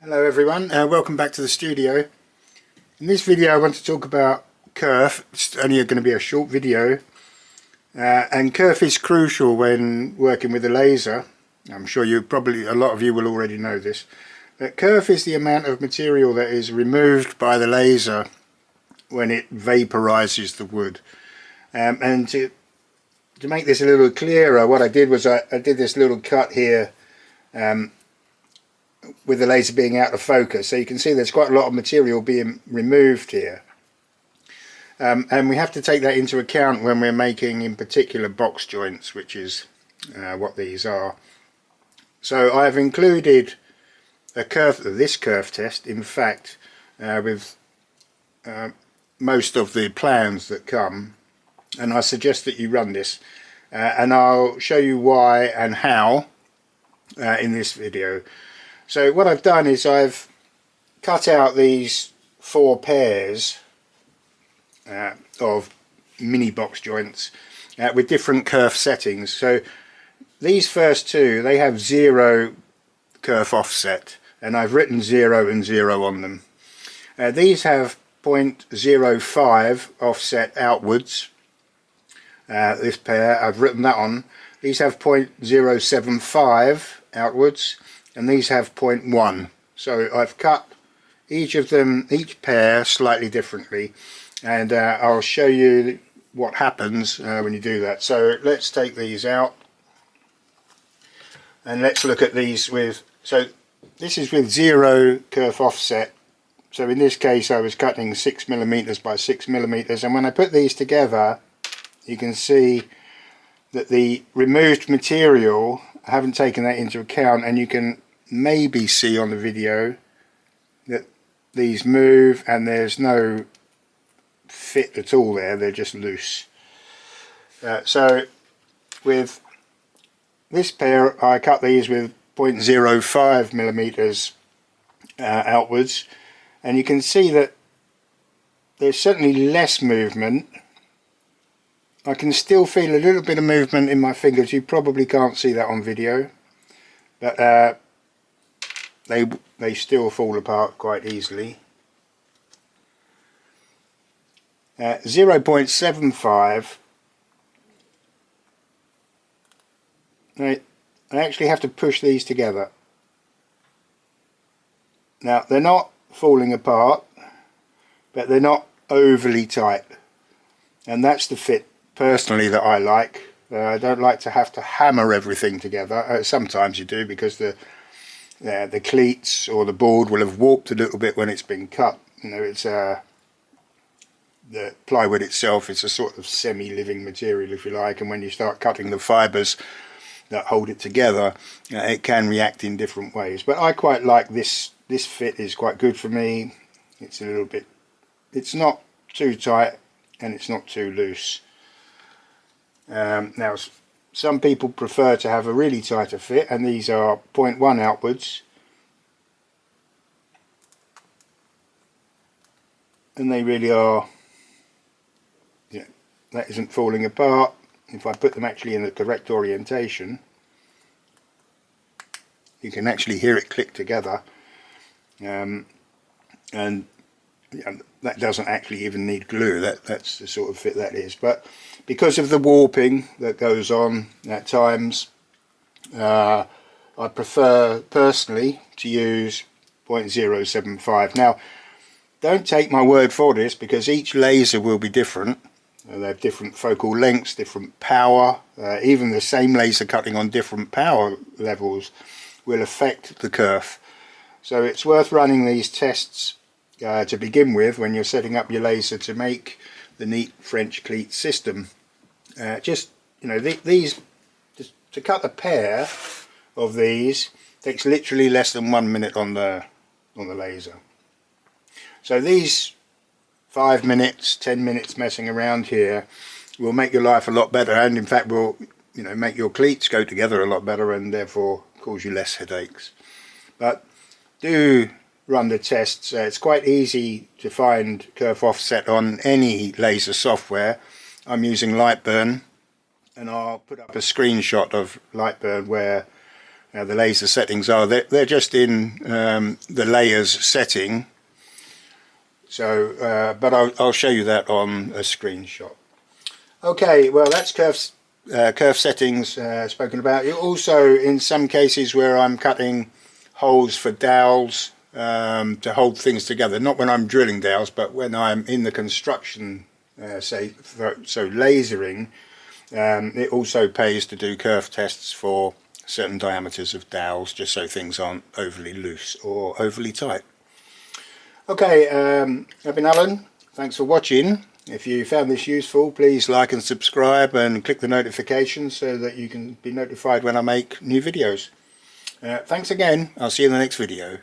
Hello everyone, welcome back to the studio. In this video I want to talk about kerf. It's only going to be a short video, and kerf is crucial when working with a laser. I'm sure a lot of you will already know this, but kerf is the amount of material that is removed by the laser when it vaporizes the wood. And to make this a little clearer, what I did was I did this little cut here with the laser being out of focus, so you can see there's quite a lot of material being removed here, and we have to take that into account when we're making in particular box joints, which is what these are. So I've included this kerf test, in fact, with most of the plans that come, and I suggest that you run this, and I'll show you why and how in this video. So what I've done is I've cut out these 4 pairs of mini box joints with different kerf settings. So these first 2, they have 0 kerf offset, and I've written 0 and 0 on them. These have 0.05 offset outwards. This pair, I've written that on. These have 0.075 outwards, and these have 0.1. So I've cut each pair slightly differently, and I'll show you what happens when you do that. So let's take these out, and let's look at these with, so this is with 0 kerf offset. So in this case I was cutting 6mm by 6mm, and when I put these together you can see that the removed material, I haven't taken that into account, and you can maybe see on the video that these move and there's no fit at all there, they're just loose. So with this pair I cut these with 0.05mm outwards, and you can see that there's certainly less movement. I can still feel a little bit of movement in my fingers. You probably can't see that on video, but they still fall apart quite easily. 0.75, I actually have to push these together. Now they're not falling apart, but they're not overly tight, and that's the fit personally that I like. I don't like to have to hammer everything together. Sometimes you do, because the cleats or the board will have warped a little bit when it's been cut. You know, it's the plywood itself is a sort of semi-living material, if you like, and when you start cutting the fibres that hold it together, it can react in different ways. But I quite like this. This fit is quite good for me. It's a little bit, it's not too tight and it's not too loose. Now some people prefer to have a really tighter fit, and these are 0.1 outwards, and they really are, yeah, that isn't falling apart. If I put them actually in the correct orientation, you can actually hear it click together, and that doesn't actually even need glue. That's the sort of fit that is. But because of the warping that goes on at times, I prefer personally to use 0.075. Now don't take my word for this, because each laser will be different. They have different focal lengths, different power. Even the same laser cutting on different power levels will affect the kerf. So it's worth running these tests to begin with when you're setting up your laser to make the neat French cleat system. Just, you know, these, to cut a pair of these takes literally less than 1 minute on the laser. So these 5 minutes, 10 minutes messing around here will make your life a lot better, and in fact will, you know, make your cleats go together a lot better, and therefore cause you less headaches. But do run the tests. It's quite easy to find kerf offset on any laser software. I'm using Lightburn, and I'll put up a screenshot of Lightburn where the laser settings are. They're just in the layers setting. So, but I'll show you that on a screenshot. Okay, well that's Kerf settings spoken about. Also, in some cases where I'm cutting holes for dowels to hold things together, not when I'm drilling dowels, but when I'm in the construction, so lasering, it also pays to do Kerf tests for certain diameters of dowels, just so things aren't overly loose or overly tight. Okay, I've been Alan. Thanks for watching. If you found this useful, please like and subscribe and click the notifications so that you can be notified when I make new videos. Thanks again. I'll see you in the next video.